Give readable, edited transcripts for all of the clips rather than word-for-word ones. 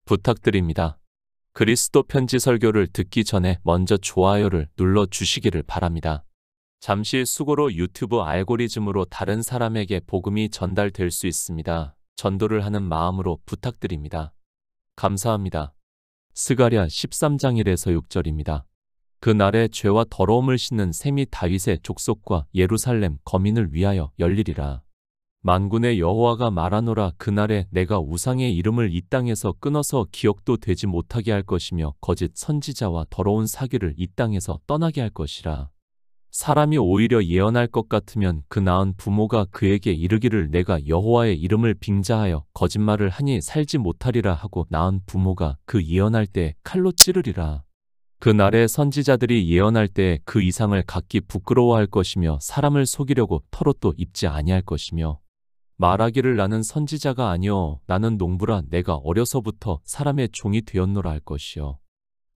부탁드립니다. 그리스도 편지 설교를 듣기 전에 먼저 좋아요를 눌러 주시기를 바랍니다. 잠시 수고로 유튜브 알고리즘으로 다른 사람에게 복음이 전달될 수 있습니다. 전도를 하는 마음으로 부탁드립니다. 감사합니다. 스가랴 13장 1에서 6절입니다. 그날에 죄와 더러움을 씻는 셈이 다윗의 족속과 예루살렘 거민을 위하여 열리리라. 만군의 여호와가 말하노라. 그날에 내가 우상의 이름을 이 땅에서 끊어서 기억도 되지 못하게 할 것이며 거짓 선지자와 더러운 사기를 이 땅에서 떠나게 할 것이라. 사람이 오히려 예언할 것 같으면 그 낳은 부모가 그에게 이르기를 내가 여호와의 이름을 빙자하여 거짓말을 하니 살지 못하리라 하고 낳은 부모가 그 예언할 때 칼로 찌르리라. 그 날에 선지자들이 예언할 때 그 이상을 갖기 부끄러워할 것이며 사람을 속이려고 털옷도 입지 아니할 것이며 말하기를 나는 선지자가 아니요 나는 농부라 내가 어려서부터 사람의 종이 되었노라 할 것이요.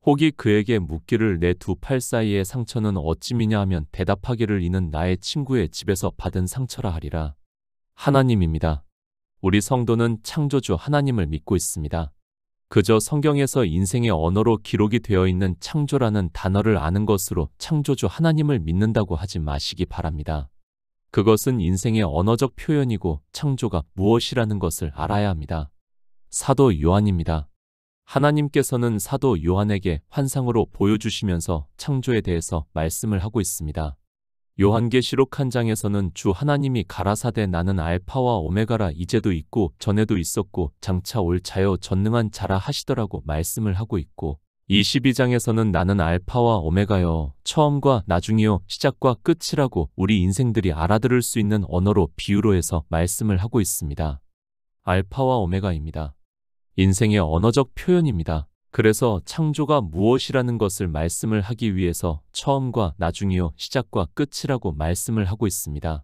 혹이 그에게 묻기를 내 두 팔 사이의 상처는 어찌미냐 하면 대답하기를 이는 나의 친구의 집에서 받은 상처라 하리라. 하나님입니다. 우리 성도는 창조주 하나님을 믿고 있습니다. 그저 성경에서 인생의 언어로 기록이 되어 있는 창조라는 단어를 아는 것으로 창조주 하나님을 믿는다고 하지 마시기 바랍니다. 그것은 인생의 언어적 표현이고 창조가 무엇이라는 것을 알아야 합니다. 사도 요한입니다. 하나님께서는 사도 요한에게 환상으로 보여주시면서 창조에 대해서 말씀을 하고 있습니다. 요한계시록 한 장에서는 주 하나님이 가라사대 나는 알파와 오메가라 이제도 있고 전에도 있었고 장차 올 자여 전능한 자라 하시더라고 말씀을 하고 있고 22장에서는 나는 알파와 오메가여 처음과 나중이요 시작과 끝이라고 우리 인생들이 알아들을 수 있는 언어로 비유로 해서 말씀을 하고 있습니다. 알파와 오메가입니다. 인생의 언어적 표현입니다. 그래서 창조가 무엇이라는 것을 말씀을 하기 위해서 처음과 나중이요 시작과 끝이라고 말씀을 하고 있습니다.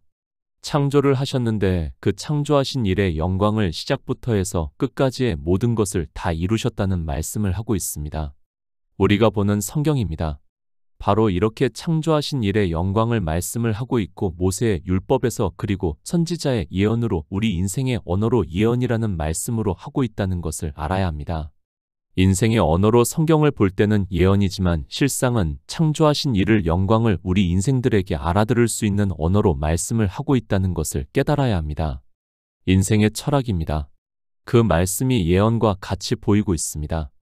창조를 하셨는데 그 창조하신 일의 영광을 시작부터 해서 끝까지의 모든 것을 다 이루셨다는 말씀을 하고 있습니다. 우리가 보는 성경입니다. 바로 이렇게 창조하신 일의 영광을 말씀을 하고 있고 모세의 율법에서 그리고 선지자의 예언으로 우리 인생의 언어로 예언이라는 말씀으로 하고 있다는 것을 알아야 합니다. 인생의 언어로 성경을 볼 때는 예언이지만 실상은 창조하신 일을 영광을 우리 인생들에게 알아들을 수 있는 언어로 말씀을 하고 있다는 것을 깨달아야 합니다. 인생의 철학입니다. 그 말씀이 예언과 같이 보이고 있습니다.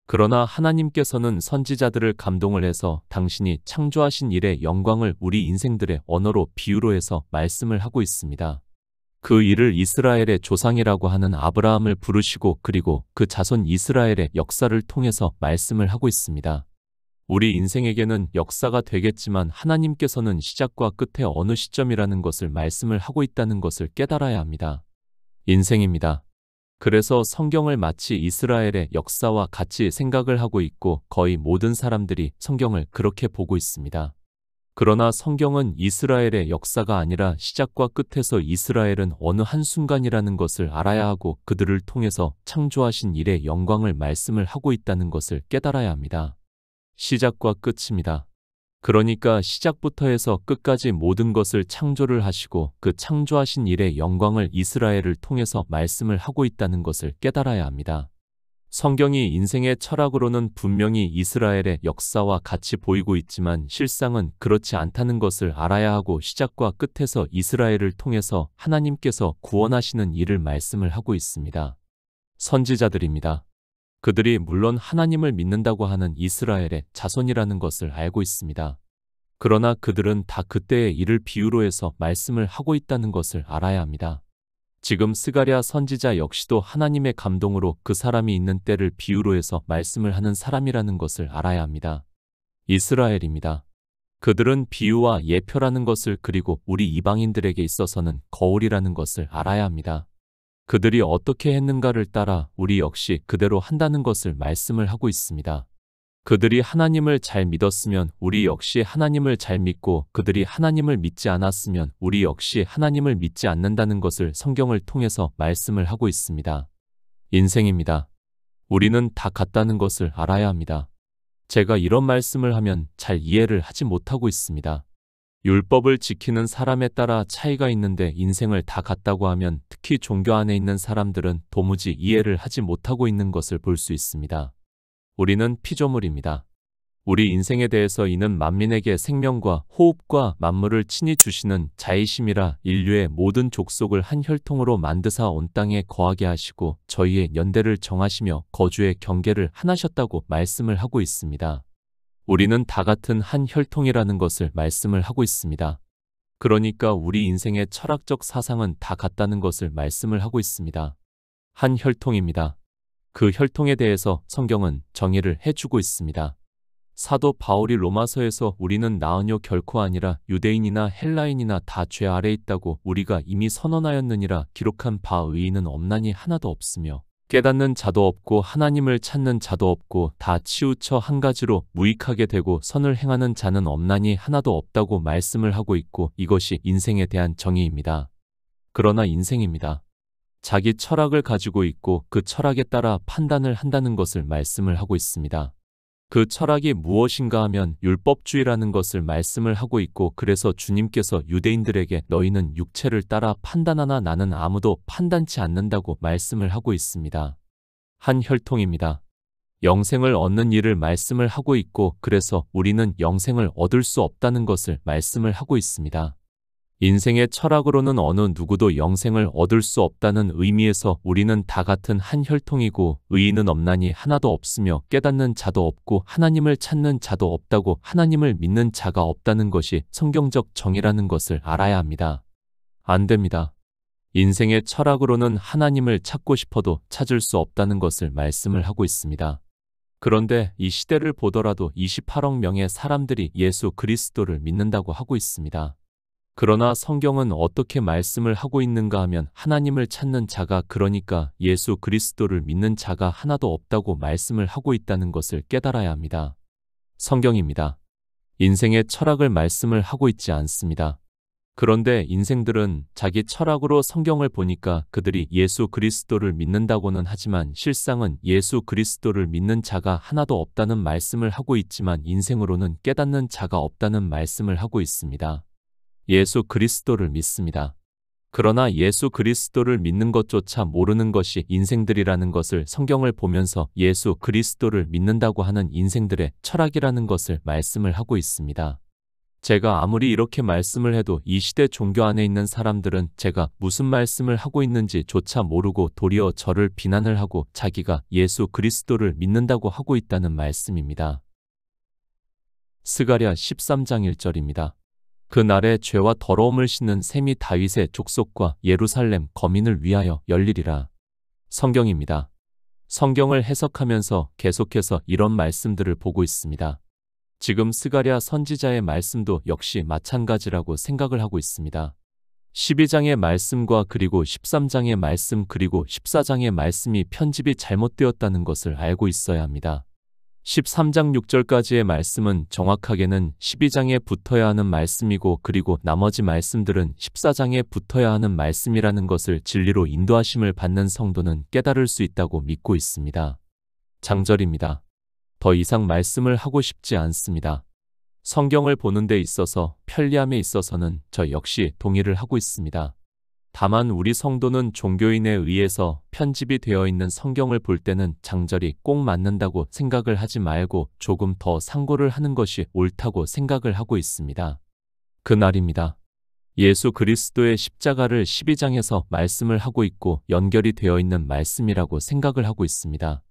그러나 하나님께서는 선지자들을 감동을 해서 당신이 창조하신 일의 영광을 우리 인생들의 언어로 비유로 해서 말씀을 하고 있습니다. 그 일을 이스라엘의 조상이라고 하는 아브라함을 부르시고 그리고 그 자손 이스라엘의 역사를 통해서 말씀을 하고 있습니다. 우리 인생에게는 역사가 되겠지만 하나님께서는 시작과 끝의 어느 시점이라는 것을 말씀을 하고 있다는 것을 깨달아야 합니다. 인생입니다. 그래서 성경을 마치 이스라엘의 역사와 같이 생각을 하고 있고 거의 모든 사람들이 성경을 그렇게 보고 있습니다. 그러나 성경은 이스라엘의 역사가 아니라 시작과 끝에서 이스라엘은 어느 한순간이라는 것을 알아야 하고 그들을 통해서 창조하신 일의 영광을 말씀을 하고 있다는 것을 깨달아야 합니다. 시작과 끝입니다. 그러니까 시작부터 해서 끝까지 모든 것을 창조를 하시고 그 창조하신 일의 영광을 이스라엘을 통해서 말씀을 하고 있다는 것을 깨달아야 합니다. 성경이 인생의 철학으로는 분명히 이스라엘의 역사와 같이 보이고 있지만 실상은 그렇지 않다는 것을 알아야 하고 시작과 끝에서 이스라엘을 통해서 하나님께서 구원하시는 일을 말씀을 하고 있습니다. 선지자들입니다. 그들이 물론 하나님을 믿는다고 하는 이스라엘의 자손이라는 것을 알고 있습니다. 그러나 그들은 다 그때의 일을 비유로 해서 말씀을 하고 있다는 것을 알아야 합니다. 지금 스가랴 선지자 역시도 하나님의 감동으로 그 사람이 있는 때를 비유로 해서 말씀을 하는 사람이라는 것을 알아야 합니다. 이스라엘입니다. 그들은 비유와 예표라는 것을 그리고 우리 이방인들에게 있어서는 거울이라는 것을 알아야 합니다. 그들이 어떻게 했는가를 따라 우리 역시 그대로 한다는 것을 말씀을 하고 있습니다. 그들이 하나님을 잘 믿었으면 우리 역시 하나님을 잘 믿고 그들이 하나님을 믿지 않았으면 우리 역시 하나님을 믿지 않는다는 것을 성경을 통해서 말씀을 하고 있습니다. 인생입니다. 우리는 다 같다는 것을 알아야 합니다. 제가 이런 말씀을 하면 잘 이해를 하지 못하고 있습니다. 율법을 지키는 사람에 따라 차이가 있는데 인생을 다 같다고 하면 특히 종교 안에 있는 사람들은 도무지 이해를 하지 못하고 있는 것을 볼 수 있습니다. 우리는 피조물입니다. 우리 인생에 대해서 이는 만민에게 생명과 호흡과 만물을 친히 주시는 자이심이라 인류의 모든 족속을 한 혈통으로 만드사 온 땅에 거하게 하시고 저희의 연대를 정하시며 거주의 경계를 하나셨다고 말씀을 하고 있습니다. 우리는 다 같은 한 혈통이라는 것을 말씀을 하고 있습니다. 그러니까 우리 인생의 철학적 사상은 다 같다는 것을 말씀을 하고 있습니다. 한 혈통입니다. 그 혈통에 대해서 성경은 정의를 해주고 있습니다. 사도 바울이 로마서에서 우리는 나은요 결코 아니라 유대인이나 헬라인이나 다 죄 아래 있다고 우리가 이미 선언하였느니라 기록한 바 의인은 없나니 하나도 없으며 깨닫는 자도 없고 하나님을 찾는 자도 없고 다 치우쳐 한 가지로 무익하게 되고 선을 행하는 자는 없나니 하나도 없다고 말씀을 하고 있고 이것이 인생에 대한 정의입니다. 그러나 인생입니다. 자기 철학을 가지고 있고 그 철학에 따라 판단을 한다는 것을 말씀을 하고 있습니다. 그 철학이 무엇인가 하면 율법주의라는 것을 말씀을 하고 있고 그래서 주님께서 유대인들에게 너희는 육체를 따라 판단하나 나는 아무도 판단치 않는다고 말씀을 하고 있습니다. 한 혈통입니다. 영생을 얻는 일을 말씀을 하고 있고 그래서 우리는 영생을 얻을 수 없다는 것을 말씀을 하고 있습니다. 인생의 철학으로는 어느 누구도 영생을 얻을 수 없다는 의미에서 우리는 다 같은 한 혈통이고 의인은 없나니 하나도 없으며 깨닫는 자도 없고 하나님을 찾는 자도 없다고 하나님을 믿는 자가 없다는 것이 성경적 정의라는 것을 알아야 합니다. 안 됩니다. 인생의 철학으로는 하나님을 찾고 싶어도 찾을 수 없다는 것을 말씀을 하고 있습니다. 그런데 이 시대를 보더라도 28억 명의 사람들이 예수 그리스도를 믿는다고 하고 있습니다. 그러나 성경은 어떻게 말씀을 하고 있는가 하면 하나님을 찾는 자가 그러니까 예수 그리스도를 믿는 자가 하나도 없다고 말씀을 하고 있다는 것을 깨달아야 합니다. 성경입니다. 인생의 철학을 말씀을 하고 있지 않습니다. 그런데 인생들은 자기 철학으로 성경을 보니까 그들이 예수 그리스도를 믿는다고는 하지만 실상은 예수 그리스도를 믿는 자가 하나도 없다는 말씀을 하고 있지만 인생으로는 깨닫는 자가 없다는 말씀을 하고 있습니다. 예수 그리스도를 믿습니다. 그러나 예수 그리스도를 믿는 것조차 모르는 것이 인생들이라는 것을 성경을 보면서 예수 그리스도를 믿는다고 하는 인생들의 철학이라는 것을 말씀을 하고 있습니다. 제가 아무리 이렇게 말씀을 해도 이 시대 종교 안에 있는 사람들은 제가 무슨 말씀을 하고 있는지 조차 모르고 도리어 저를 비난을 하고 자기가 예수 그리스도를 믿는다고 하고 있다는 말씀입니다. 스가랴 13장 1절입니다. 그 날에 죄와 더러움을 씻는 셈이 다윗의 족속과 예루살렘 거민을 위하여 열리리라. 성경입니다. 성경을 해석하면서 계속해서 이런 말씀들을 보고 있습니다. 지금 스가랴 선지자의 말씀도 역시 마찬가지라고 생각을 하고 있습니다. 12장의 말씀과 그리고 13장의 말씀 그리고 14장의 말씀이 편집이 잘못되었다는 것을 알고 있어야 합니다. 13장 6절까지의 말씀은 정확하게는 12장에 붙어야 하는 말씀이고 그리고 나머지 말씀들은 14장에 붙어야 하는 말씀이라는 것을 진리로 인도하심을 받는 성도는 깨달을 수 있다고 믿고 있습니다. 장절입니다. 더 이상 말씀을 하고 싶지 않습니다. 성경을 보는 데 있어서 편리함에 있어서는 저 역시 동의를 하고 있습니다. 다만 우리 성도는 종교인에 의해서 편집이 되어 있는 성경을 볼 때는 장절이 꼭 맞는다고 생각을 하지 말고 조금 더 상고를 하는 것이 옳다고 생각을 하고 있습니다. 그날입니다. 예수 그리스도의 십자가를 12장에서 말씀을 하고 있고 연결이 되어 있는 말씀이라고 생각을 하고 있습니다.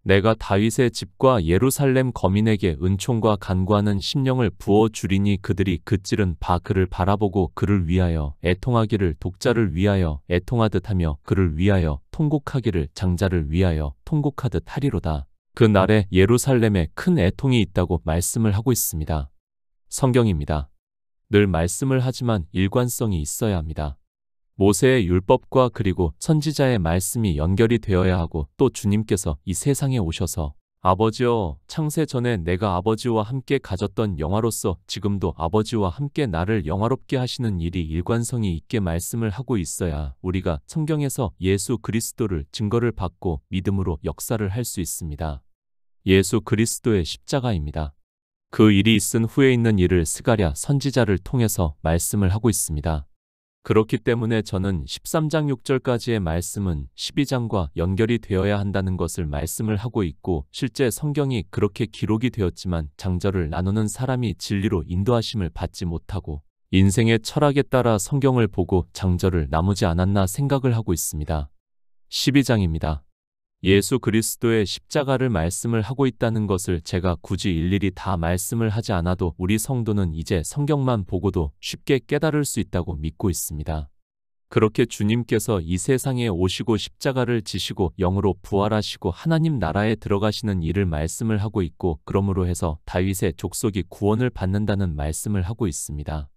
내가 다윗의 집과 예루살렘 거민에게 은총과 간구하는 심령을 부어 주리니 그들이 그찌른 바 그를 바라보고 그를 위하여 애통하기를 독자를 위하여 애통하듯 하며 그를 위하여 통곡하기를 장자를 위하여 통곡하듯 하리로다. 그 날에 예루살렘에 큰 애통이 있다고 말씀을 하고 있습니다. 성경입니다. 늘 말씀을 하지만 일관성이 있어야 합니다. 모세의 율법과 그리고 선지자의 말씀이 연결이 되어야 하고 또 주님께서 이 세상에 오셔서 아버지여 창세 전에 내가 아버지와 함께 가졌던 영화로서 지금도 아버지와 함께 나를 영화롭게 하시는 일이 일관성이 있게 말씀을 하고 있어야 우리가 성경에서 예수 그리스도를 증거를 받고 믿음으로 역사를 할 수 있습니다. 예수 그리스도의 십자가입니다. 그 일이 있은 후에 있는 일을 스가랴 선지자를 통해서 말씀을 하고 있습니다. 그렇기 때문에 저는 13장 6절까지의 말씀은 12장과 연결이 되어야 한다는 것을 말씀을 하고 있고, 실제 성경이 그렇게 기록이 되었지만 장절을 나누는 사람이 진리로 인도하심을 받지 못하고 인생의 철학에 따라 성경을 보고 장절을 나누지 않았나 생각을 하고 있습니다. 12장입니다. 예수 그리스도의 십자가를 말씀을 하고 있다는 것을 제가 굳이 일일이 다 말씀을 하지 않아도 우리 성도는 이제 성경만 보고도 쉽게 깨달을 수 있다고 믿고 있습니다. 그렇게 주님께서 이 세상에 오시고 십자가를 지시고 영으로 부활하시고 하나님 나라에 들어가시는 일을 말씀을 하고 있고, 그러므로 해서 다윗의 족속이 구원을 받는다는 말씀을 하고 있습니다.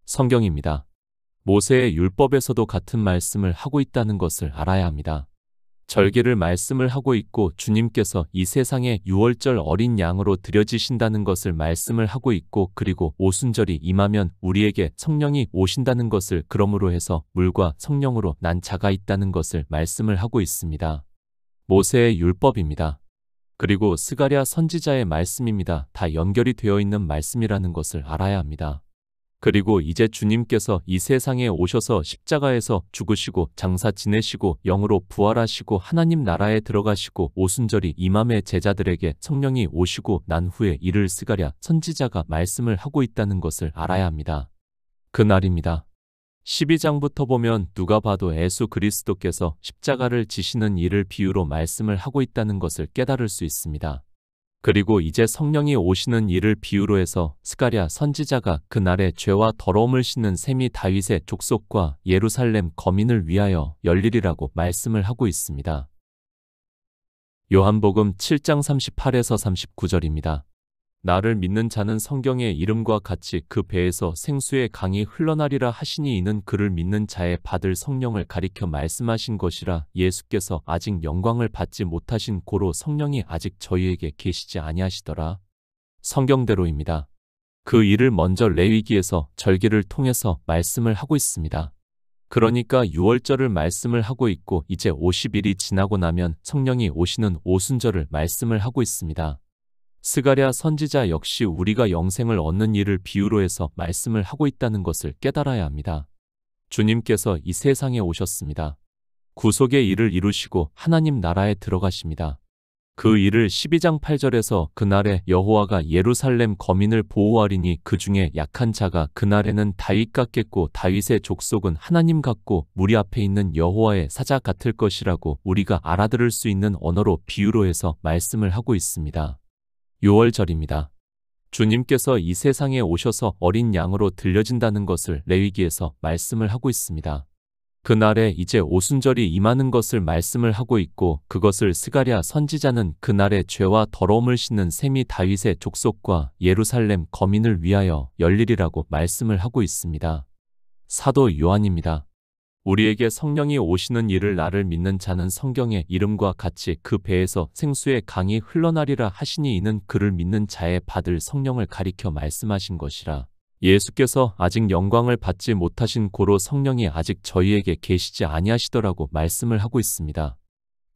성경입니다. 모세의 율법에서도 같은 말씀을 하고 있다는 것을 알아야 합니다. 절기를 말씀을 하고 있고, 주님께서 이 세상에 유월절 어린 양으로 드려지신다는 것을 말씀을 하고 있고, 그리고 오순절이 임하면 우리에게 성령이 오신다는 것을, 그러므로 해서 물과 성령으로 난 자가 있다는 것을 말씀을 하고 있습니다. 모세의 율법입니다. 그리고 스가랴 선지자의 말씀입니다. 다 연결이 되어 있는 말씀이라는 것을 알아야 합니다. 그리고 이제 주님께서 이 세상에 오셔서 십자가에서 죽으시고 장사 지내시고 영으로 부활하시고 하나님 나라에 들어가시고 오순절이 임함에 제자들에게 성령이 오시고 난 후에 이를 스가랴 선지자가 말씀을 하고 있다는 것을 알아야 합니다. 그날입니다. 12장부터 보면 누가 봐도 예수 그리스도께서 십자가를 지시는 일을 비유로 말씀을 하고 있다는 것을 깨달을 수 있습니다. 그리고 이제 성령이 오시는 일을 비유로 해서 스가랴 선지자가 그날의 죄와 더러움을 씻는 셈이 다윗의 족속과 예루살렘 거민을 위하여 열리리라고 말씀을 하고 있습니다. 요한복음 7장 38에서 39절입니다. 나를 믿는 자는 성경의 이름과 같이 그 배에서 생수의 강이 흘러나리라 하시니, 이는 그를 믿는 자의 받을 성령을 가리켜 말씀하신 것이라. 예수께서 아직 영광을 받지 못하신 고로 성령이 아직 저희에게 계시지 아니하시더라. 성경대로입니다. 그 일을 먼저 레위기에서 절기를 통해서 말씀을 하고 있습니다. 그러니까 유월절을 말씀을 하고 있고, 이제 50일이 지나고 나면 성령이 오시는 오순절을 말씀을 하고 있습니다. 스가랴 선지자 역시 우리가 영생을 얻는 일을 비유로 해서 말씀을 하고 있다는 것을 깨달아야 합니다. 주님께서 이 세상에 오셨습니다. 구속의 일을 이루시고 하나님 나라에 들어가십니다. 그 일을 12장 8절에서 그날에 여호와가 예루살렘 거민을 보호하리니 그 중에 약한 자가 그날에는 다윗 같겠고 다윗의 족속은 하나님 같고 무리 앞에 있는 여호와의 사자 같을 것이라고 우리가 알아들을 수 있는 언어로 비유로 해서 말씀을 하고 있습니다. 유월절입니다. 주님께서 이 세상에 오셔서 어린 양으로 들려진다는 것을 레위기에서 말씀을 하고 있습니다. 그날에 이제 오순절이 임하는 것을 말씀을 하고 있고, 그것을 스가랴 선지자는 그날의 죄와 더러움을 씻는 셈이 다윗의 족속과 예루살렘 거민을 위하여 열리리라고 말씀을 하고 있습니다. 사도 요한입니다. 우리에게 성령이 오시는 일을 나를 믿는 자는 성경의 이름과 같이 그 배에서 생수의 강이 흘러나리라 하시니, 이는 그를 믿는 자의 받을 성령을 가리켜 말씀하신 것이라. 예수께서 아직 영광을 받지 못하신 고로 성령이 아직 저희에게 계시지 아니하시더라고 말씀을 하고 있습니다.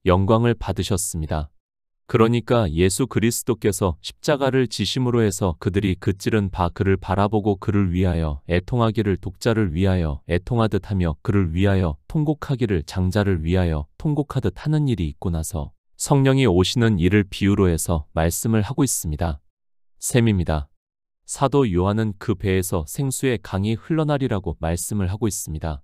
영광을 받으셨습니다. 그러니까 예수 그리스도께서 십자가를 지심으로 해서 그들이 그찌른 바 그를 바라보고 그를 위하여 애통하기를 독자를 위하여 애통하듯 하며 그를 위하여 통곡하기를 장자를 위하여 통곡하듯 하는 일이 있고 나서 성령이 오시는 일을 비유로 해서 말씀을 하고 있습니다. 셈입니다. 사도 요한은 그 배에서 생수의 강이 흘러나리라고 말씀을 하고 있습니다.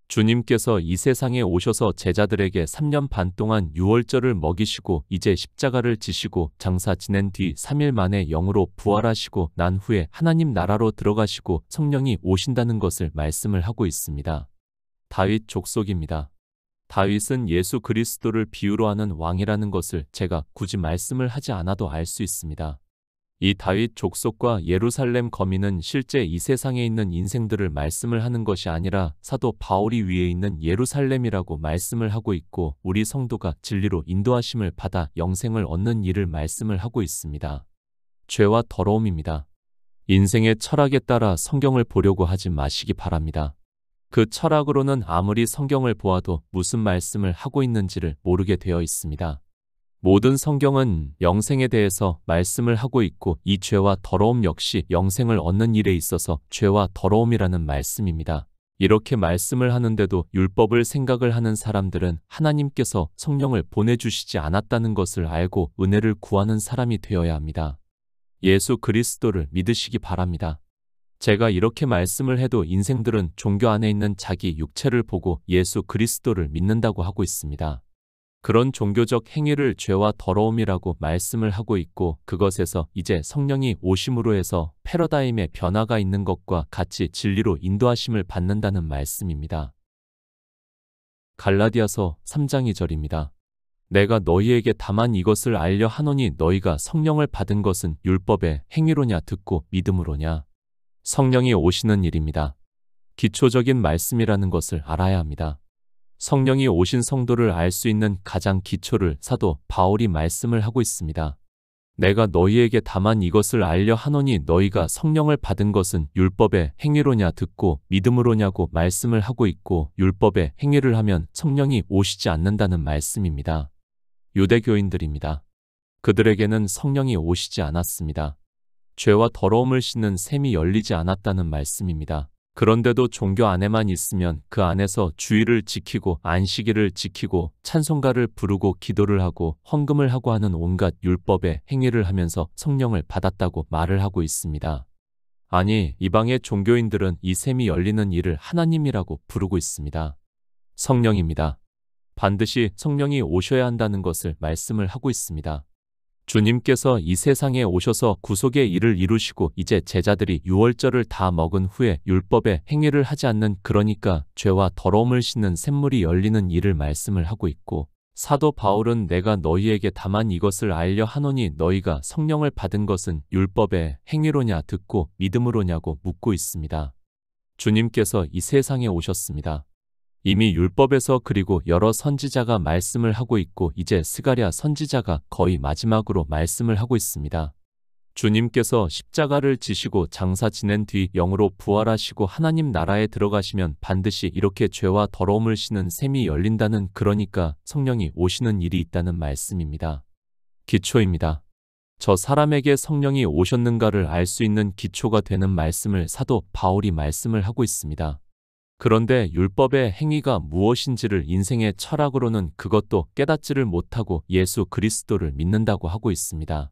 주님께서 이 세상에 오셔서 제자들에게 3년 반 동안 유월절을 먹이시고 이제 십자가를 지시고 장사 지낸 뒤 3일 만에 영으로 부활하시고 난 후에 하나님 나라로 들어가시고 성령이 오신다는 것을 말씀을 하고 있습니다. 다윗 족속입니다. 다윗은 예수 그리스도를 비유로 하는 왕이라는 것을 제가 굳이 말씀을 하지 않아도 알 수 있습니다. 이 다윗 족속과 예루살렘 거민은 실제 이 세상에 있는 인생들을 말씀을 하는 것이 아니라 사도 바울이 위에 있는 예루살렘이라고 말씀을 하고 있고, 우리 성도가 진리로 인도하심을 받아 영생을 얻는 일을 말씀을 하고 있습니다. 죄와 더러움입니다. 인생의 철학에 따라 성경을 보려고 하지 마시기 바랍니다. 그 철학으로는 아무리 성경을 보아도 무슨 말씀을 하고 있는지를 모르게 되어 있습니다. 모든 성경은 영생에 대해서 말씀을 하고 있고 이 죄와 더러움 역시 영생을 얻는 일에 있어서 죄와 더러움이라는 말씀입니다. 이렇게 말씀을 하는데도 율법을 생각을 하는 사람들은 하나님께서 성령을 보내주시지 않았다는 것을 알고 은혜를 구하는 사람이 되어야 합니다. 예수 그리스도를 믿으시기 바랍니다. 제가 이렇게 말씀을 해도 인생들은 종교 안에 있는 자기 육체를 보고 예수 그리스도를 믿는다고 하고 있습니다. 그런 종교적 행위를 죄와 더러움이라고 말씀을 하고 있고 그것에서 이제 성령이 오심으로 해서 패러다임의 변화가 있는 것과 같이 진리로 인도하심을 받는다는 말씀입니다. 갈라디아서 3장 2절입니다. 내가 너희에게 다만 이것을 알려 하노니 너희가 성령을 받은 것은 율법의 행위로냐 듣고 믿음으로냐. 성령이 오시는 일입니다. 기초적인 말씀이라는 것을 알아야 합니다. 성령이 오신 성도를 알 수 있는 가장 기초를 사도 바울이 말씀을 하고 있습니다. 내가 너희에게 다만 이것을 알려 하노니 너희가 성령을 받은 것은 율법의 행위로냐 듣고 믿음으로냐고 말씀을 하고 있고 율법의 행위를 하면 성령이 오시지 않는다는 말씀입니다. 유대교인들입니다. 그들에게는 성령이 오시지 않았습니다. 죄와 더러움을 씻는 샘이 열리지 않았다는 말씀입니다. 그런데도 종교 안에만 있으면 그 안에서 주의를 지키고 안식일을 지키고 찬송가를 부르고 기도를 하고 헌금을 하고 하는 온갖 율법의 행위를 하면서 성령을 받았다고 말을 하고 있습니다. 아니, 이방의 종교인들은 이 샘이 열리는 일을 하나님이라고 부르고 있습니다. 성령입니다. 반드시 성령이 오셔야 한다는 것을 말씀을 하고 있습니다. 주님께서 이 세상에 오셔서 구속의 일을 이루시고 이제 제자들이 유월절을 다 먹은 후에 율법의 행위를 하지 않는 그러니까 죄와 더러움을 씻는 샘물이 열리는 일을 말씀을 하고 있고 사도 바울은 내가 너희에게 다만 이것을 알려 하노니 너희가 성령을 받은 것은 율법의 행위로냐 듣고 믿음으로냐고 묻고 있습니다. 주님께서 이 세상에 오셨습니다. 이미 율법에서 그리고 여러 선지자가 말씀을 하고 있고 이제 스가랴 선지자가 거의 마지막으로 말씀을 하고 있습니다. 주님께서 십자가를 지시고 장사 지낸 뒤 영으로 부활하시고 하나님 나라에 들어가시면 반드시 이렇게 죄와 더러움을 씻는 샘이 열린다는 그러니까 성령이 오시는 일이 있다는 말씀입니다. 기초입니다. 저 사람에게 성령이 오셨는가를 알 수 있는 기초가 되는 말씀을 사도 바울이 말씀을 하고 있습니다. 그런데 율법의 행위가 무엇인지를 인생의 철학으로는 그것도 깨닫지를 못하고 예수 그리스도를 믿는다고 하고 있습니다.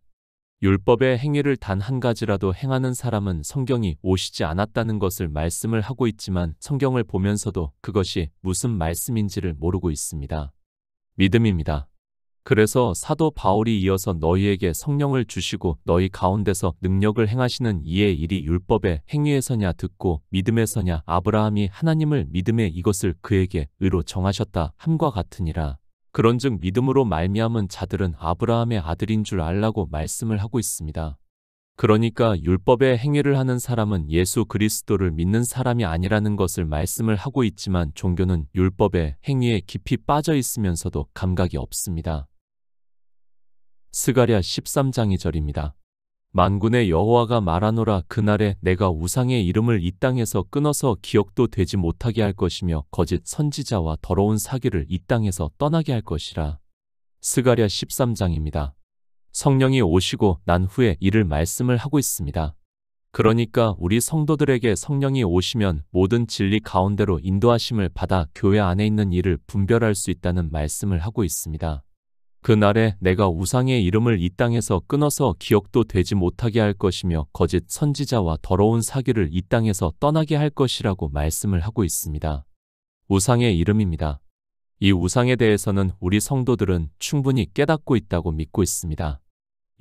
율법의 행위를 단 한 가지라도 행하는 사람은 성경이 오시지 않았다는 것을 말씀을 하고 있지만 성경을 보면서도 그것이 무슨 말씀인지를 모르고 있습니다. 믿음입니다. 그래서 사도 바울이 이어서 너희에게 성령을 주시고 너희 가운데서 능력을 행하시는 이의 일이 율법의 행위에서냐 듣고 믿음에서냐 아브라함이 하나님을 믿음에 이것을 그에게 의로 정하셨다 함과 같으니라. 그런즉 믿음으로 말미암은 자들은 아브라함의 아들인 줄 알라고 말씀을 하고 있습니다. 그러니까 율법의 행위를 하는 사람은 예수 그리스도를 믿는 사람이 아니라는 것을 말씀을 하고 있지만 종교는 율법의 행위에 깊이 빠져 있으면서도 감각이 없습니다. 스가랴 13장 2절입니다. 만군의 여호와가 말하노라 그날에 내가 우상의 이름을 이 땅에서 끊어서 기억도 되지 못하게 할 것이며 거짓 선지자와 더러운 사기를 이 땅에서 떠나게 할 것이라. 스가랴 13장입니다. 성령이 오시고 난 후에 이를 말씀을 하고 있습니다. 그러니까 우리 성도들에게 성령이 오시면 모든 진리 가운데로 인도하심을 받아 교회 안에 있는 일을 분별할 수 있다는 말씀을 하고 있습니다. 그날에 내가 우상의 이름을 이 땅에서 끊어서 기억도 되지 못하게 할 것이며 거짓 선지자와 더러운 사기를 이 땅에서 떠나게 할 것이라고 말씀을 하고 있습니다. 우상의 이름입니다. 이 우상에 대해서는 우리 성도들은 충분히 깨닫고 있다고 믿고 있습니다.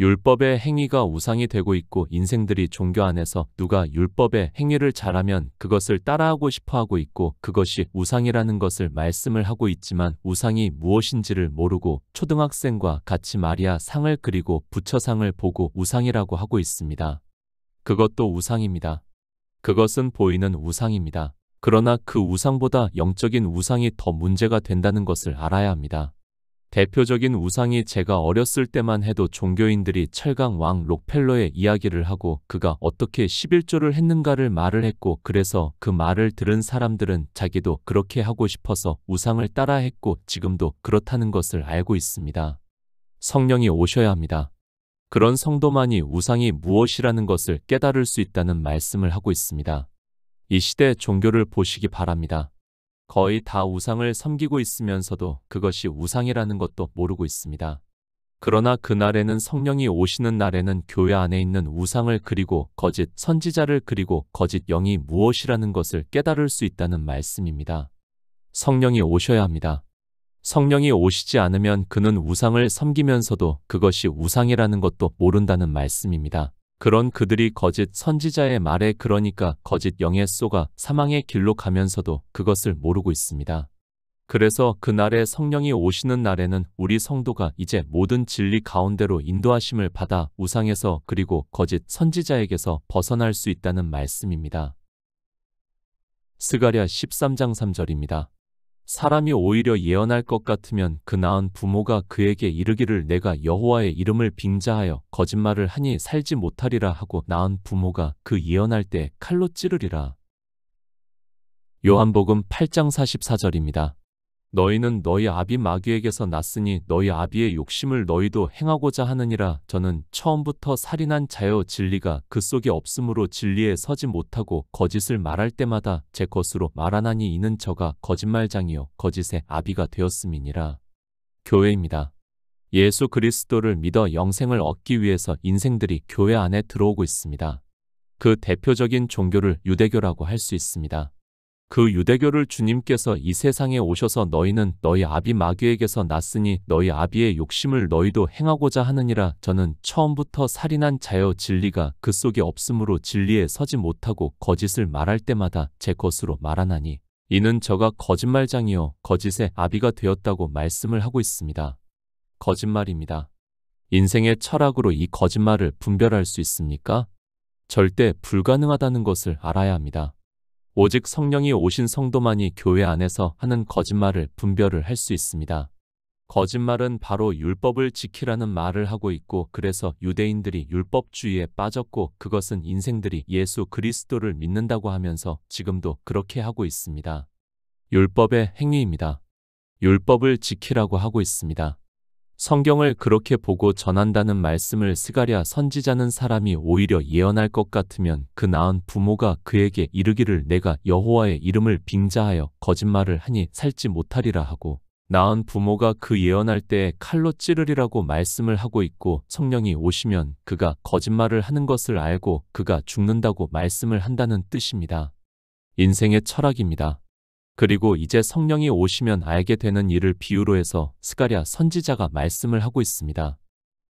율법의 행위가 우상이 되고 있고 인생들이 종교 안에서 누가 율법의 행위를 잘하면 그것을 따라하고 싶어 하고 있고 그것이 우상이라는 것을 말씀을 하고 있지만 우상이 무엇인지를 모르고 초등학생과 같이 마리아 상을 그리고 부처상을 보고 우상이라고 하고 있습니다. 그것도 우상입니다. 그것은 보이는 우상입니다. 그러나 그 우상보다 영적인 우상이 더 문제가 된다는 것을 알아야 합니다. 대표적인 우상이 제가 어렸을 때만 해도 종교인들이 철강 왕 록펠러의 이야기를 하고 그가 어떻게 11조를 했는가를 말을 했고 그래서 그 말을 들은 사람들은 자기도 그렇게 하고 싶어서 우상을 따라 했고 지금도 그렇다는 것을 알고 있습니다. 성령이 오셔야 합니다. 그런 성도만이 우상이 무엇이라는 것을 깨달을 수 있다는 말씀을 하고 있습니다. 이 시대 종교를 보시기 바랍니다. 거의 다 우상을 섬기고 있으면서도 그것이 우상이라는 것도 모르고 있습니다. 그러나 그날에는 성령이 오시는 날에는 교회 안에 있는 우상을 그리고 거짓 선지자를 그리고 거짓 영이 무엇이라는 것을 깨달을 수 있다는 말씀입니다. 성령이 오셔야 합니다. 성령이 오시지 않으면 그는 우상을 섬기면서도 그것이 우상이라는 것도 모른다는 말씀입니다. 그런 그들이 거짓 선지자의 말에 그러니까 거짓 영에 쏘가 사망의 길로 가면서도 그것을 모르고 있습니다. 그래서 그날에 성령이 오시는 날에는 우리 성도가 이제 모든 진리 가운데로 인도하심을 받아 우상에서 그리고 거짓 선지자에게서 벗어날 수 있다는 말씀입니다. 스가랴 13장 3절입니다. 사람이 오히려 예언할 것 같으면 그 낳은 부모가 그에게 이르기를 내가 여호와의 이름을 빙자하여 거짓말을 하니 살지 못하리라 하고 낳은 부모가 그 예언할 때 칼로 찌르리라. 요한복음 8장 44절입니다. 너희는 너희 아비 마귀에게서 났으니 너희 아비의 욕심을 너희도 행하고자 하느니라. 저는 처음부터 살인한 자여 진리가 그 속에 없으므로 진리에 서지 못하고 거짓을 말할 때마다 제 것으로 말하나니 이는 저가 거짓말장이요 거짓의 아비가 되었음이니라. 교회입니다. 예수 그리스도를 믿어 영생을 얻기 위해서 인생들이 교회 안에 들어오고 있습니다. 그 대표적인 종교를 유대교라고 할 수 있습니다. 그 유대교를 주님께서 이 세상에 오셔서 너희는 너희 아비 마귀에게서 났으니 너희 아비의 욕심을 너희도 행하고자 하느니라. 저는 처음부터 살인한 자여 진리가 그 속에 없으므로 진리에 서지 못하고 거짓을 말할 때마다 제 것으로 말하나니 이는 저가 거짓말장이요 거짓의 아비가 되었다고 말씀을 하고 있습니다. 거짓말입니다. 인생의 철학으로 이 거짓말을 분별할 수 있습니까? 절대 불가능하다는 것을 알아야 합니다. 오직 성령이 오신 성도만이 교회 안에서 하는 거짓말을 분별을 할 수 있습니다. 거짓말은 바로 율법을 지키라는 말을 하고 있고 그래서 유대인들이 율법주의에 빠졌고 그것은 인생들이 예수 그리스도를 믿는다고 하면서 지금도 그렇게 하고 있습니다. 율법의 행위입니다. 율법을 지키라고 하고 있습니다. 성경을 그렇게 보고 전한다는 말씀을 스가랴 선지자는 사람이 오히려 예언할 것 같으면 그 낳은 부모가 그에게 이르기를 내가 여호와의 이름을 빙자하여 거짓말을 하니 살지 못하리라 하고 낳은 부모가 그 예언할 때에 칼로 찌르리라고 말씀을 하고 있고 성령이 오시면 그가 거짓말을 하는 것을 알고 그가 죽는다고 말씀을 한다는 뜻입니다. 인생의 철학입니다. 그리고 이제 성령이 오시면 알게 되는 일을 비유로 해서 스가랴 선지자가 말씀을 하고 있습니다.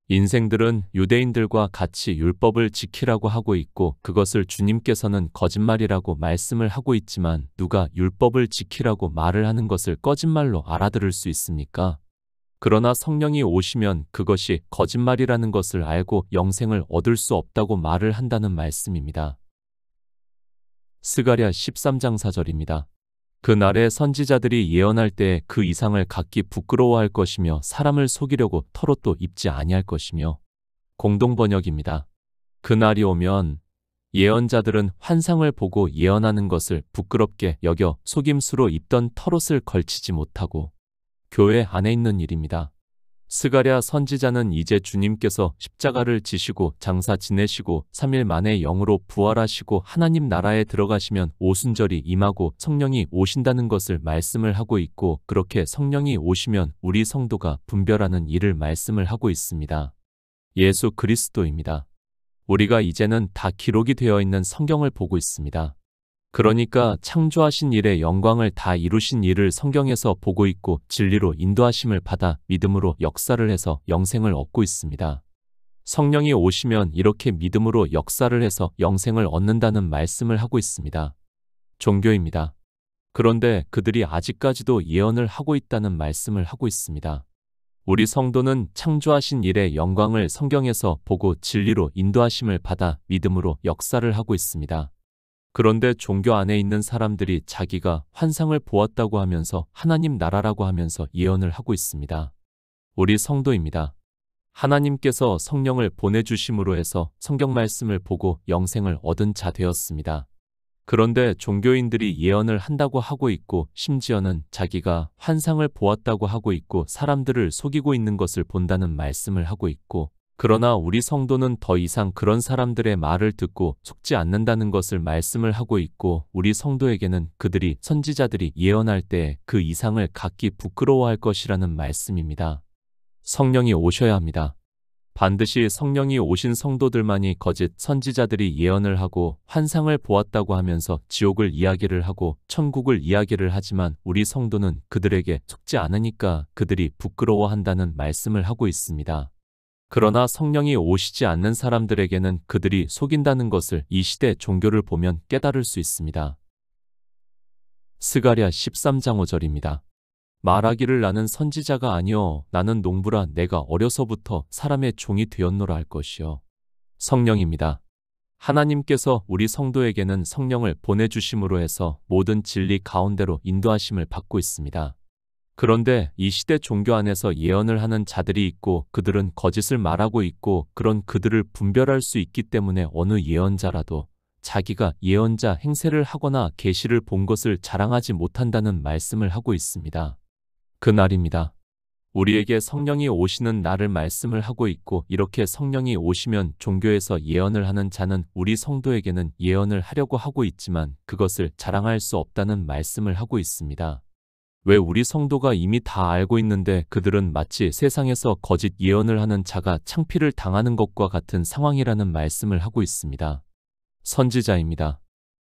인생들은 유대인들과 같이 율법을 지키라고 하고 있고 그것을 주님께서는 거짓말이라고 말씀을 하고 있지만 누가 율법을 지키라고 말을 하는 것을 거짓말로 알아들을 수 있습니까? 그러나 성령이 오시면 그것이 거짓말이라는 것을 알고 영생을 얻을 수 없다고 말을 한다는 말씀입니다. 스가랴 13장 4절입니다. 그 날에 선지자들이 예언할 때 그 이상을 각기 부끄러워할 것이며 사람을 속이려고 털옷도 입지 아니할 것이며 공동번역입니다. 그 날이 오면 예언자들은 환상을 보고 예언하는 것을 부끄럽게 여겨 속임수로 입던 털옷을 걸치지 못하고 교회 안에 있는 일입니다. 스가랴 선지자는 이제 주님께서 십자가를 지시고 장사 지내시고 3일 만에 영으로 부활하시고 하나님 나라에 들어가시면 오순절이 임하고 성령이 오신다는 것을 말씀을 하고 있고 그렇게 성령이 오시면 우리 성도가 분별하는 일을 말씀을 하고 있습니다. 예수 그리스도입니다. 우리가 이제는 다 기록이 되어 있는 성경을 보고 있습니다. 그러니까 창조하신 일의 영광을 다 이루신 일을 성경에서 보고 있고 진리로 인도하심을 받아 믿음으로 역사를 해서 영생을 얻고 있습니다. 성령이 오시면 이렇게 믿음으로 역사를 해서 영생을 얻는다는 말씀을 하고 있습니다. 종교입니다. 그런데 그들이 아직까지도 예언을 하고 있다는 말씀을 하고 있습니다. 우리 성도는 창조하신 일의 영광을 성경에서 보고 진리로 인도하심을 받아 믿음으로 역사를 하고 있습니다. 그런데 종교 안에 있는 사람들이 자기가 환상을 보았다고 하면서 하나님 나라라고 하면서 예언을 하고 있습니다. 우리 성도입니다. 하나님께서 성령을 보내주심으로 해서 성경 말씀을 보고 영생을 얻은 자 되었습니다. 그런데 종교인들이 예언을 한다고 하고 있고 심지어는 자기가 환상을 보았다고 하고 있고 사람들을 속이고 있는 것을 본다는 말씀을 하고 있고, 그러나 우리 성도는 더 이상 그런 사람들의 말을 듣고 속지 않는다는 것을 말씀을 하고 있고, 우리 성도에게는 그들이 선지자들이 예언할 때 그 이상을 각기 부끄러워할 것이라는 말씀입니다. 성령이 오셔야 합니다. 반드시 성령이 오신 성도들만이 거짓 선지자들이 예언을 하고 환상을 보았다고 하면서 지옥을 이야기를 하고 천국을 이야기를 하지만 우리 성도는 그들에게 속지 않으니까 그들이 부끄러워한다는 말씀을 하고 있습니다. 그러나 성령이 오시지 않는 사람들에게는 그들이 속인다는 것을 이 시대 종교를 보면 깨달을 수 있습니다. 스가랴 13장 5절입니다. 말하기를 나는 선지자가 아니요 나는 농부라 내가 어려서부터 사람의 종이 되었노라 할 것이요. 성령입니다. 하나님께서 우리 성도에게는 성령을 보내주심으로 해서 모든 진리 가운데로 인도하심을 받고 있습니다. 그런데 이 시대 종교 안에서 예언을 하는 자들이 있고 그들은 거짓을 말하고 있고, 그런 그들을 분별할 수 있기 때문에 어느 예언자라도 자기가 예언자 행세를 하거나 계시를 본 것을 자랑하지 못한다는 말씀을 하고 있습니다. 그날입니다. 우리에게 성령이 오시는 날을 말씀을 하고 있고, 이렇게 성령이 오시면 종교에서 예언을 하는 자는 우리 성도에게는 예언을 하려고 하고 있지만 그것을 자랑할 수 없다는 말씀을 하고 있습니다. 왜 우리 성도가 이미 다 알고 있는데 그들은 마치 세상에서 거짓 예언을 하는 자가 창피를 당하는 것과 같은 상황이라는 말씀을 하고 있습니다. 선지자입니다.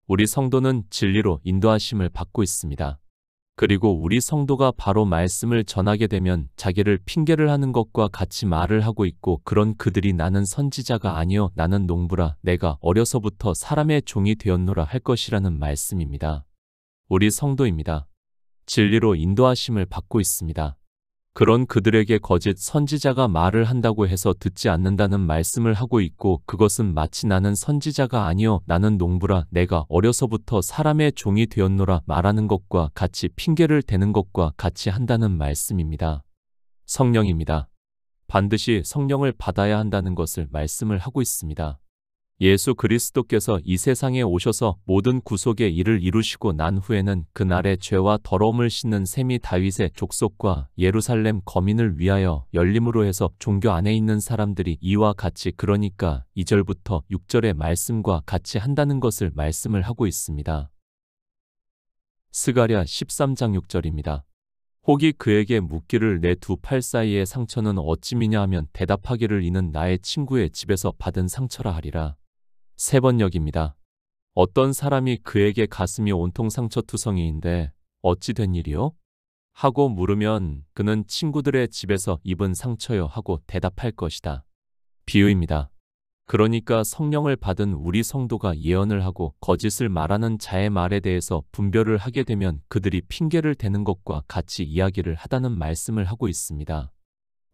우리 성도는 진리로 인도하심을 받고 있습니다. 그리고 우리 성도가 바로 말씀을 전하게 되면 자기를 핑계를 하는 것과 같이 말을 하고 있고, 그런 그들이 나는 선지자가 아니요 나는 농부라 내가 어려서부터 사람의 종이 되었노라 할 것이라는 말씀입니다. 우리 성도입니다. 진리로 인도하심을 받고 있습니다. 그런 그들에게 거짓 선지자가 말을 한다고 해서 듣지 않는다는 말씀을 하고 있고, 그것은 마치 나는 선지자가 아니요 나는 농부라 내가 어려서부터 사람의 종이 되었노라 말하는 것과 같이 핑계를 대는 것과 같이 한다는 말씀입니다. 성령입니다. 반드시 성령을 받아야 한다는 것을 말씀을 하고 있습니다. 예수 그리스도께서 이 세상에 오셔서 모든 구속의 일을 이루시고 난 후에는 그날의 죄와 더러움을 씻는 셈이 다윗의 족속과 예루살렘 거민을 위하여 열림으로 해서 종교 안에 있는 사람들이 이와 같이, 그러니까 2절부터 6절의 말씀과 같이 한다는 것을 말씀을 하고 있습니다. 스가랴 13장 6절입니다. 혹이 그에게 묻기를 내 두 팔 사이의 상처는 어찌미냐 하면 대답하기를 이는 나의 친구의 집에서 받은 상처라 하리라. 세 번역입니다. 어떤 사람이 그에게 가슴이 온통 상처투성이인데 어찌 된 일이요? 하고 물으면 그는 친구들의 집에서 입은 상처요 하고 대답할 것이다. 비유입니다. 그러니까 성령을 받은 우리 성도가 예언을 하고 거짓을 말하는 자의 말에 대해서 분별을 하게 되면 그들이 핑계를 대는 것과 같이 이야기를 하다는 말씀을 하고 있습니다.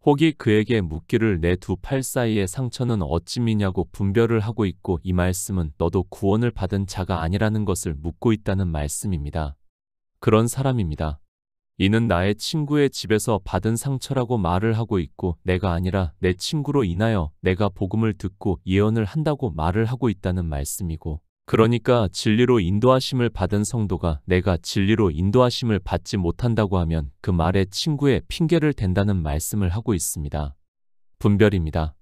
혹이 그에게 묻기를 내 두 팔 사이의 상처는 어찌미냐고 분별을 하고 있고, 이 말씀은 너도 구원을 받은 자가 아니라는 것을 묻고 있다는 말씀입니다. 그런 사람입니다. 이는 나의 친구의 집에서 받은 상처라고 말을 하고 있고, 내가 아니라 내 친구로 인하여 내가 복음을 듣고 예언을 한다고 말을 하고 있다는 말씀이고, 그러니까 진리로 인도하심을 받은 성도가 내가 진리로 인도하심을 받지 못한다고 하면 그 말에 친구의 핑계를 댄다는 말씀을 하고 있습니다. 분별입니다.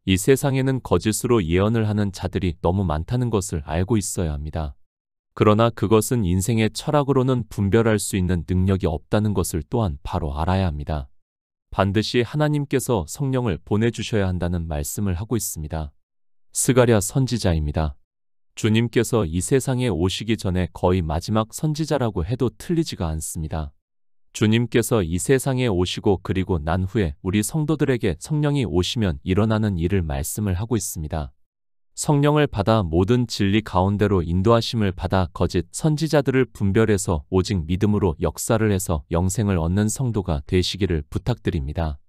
이 세상에는 거짓으로 예언을 하는 자들이 너무 많다는 것을 알고 있어야 합니다. 그러나 그것은 인생의 철학으로는 분별할 수 있는 능력이 없다는 것을 또한 바로 알아야 합니다. 반드시 하나님께서 성령을 보내주셔야 한다는 말씀을 하고 있습니다. 스가랴 선지자입니다. 주님께서 이 세상에 오시기 전에 거의 마지막 선지자라고 해도 틀리지가 않습니다. 주님께서 이 세상에 오시고 그리고 난 후에 우리 성도들에게 성령이 오시면 일어나는 일을 말씀을 하고 있습니다. 성령을 받아 모든 진리 가운데로 인도하심을 받아 거짓 선지자들을 분별해서 오직 믿음으로 역사를 해서 영생을 얻는 성도가 되시기를 부탁드립니다.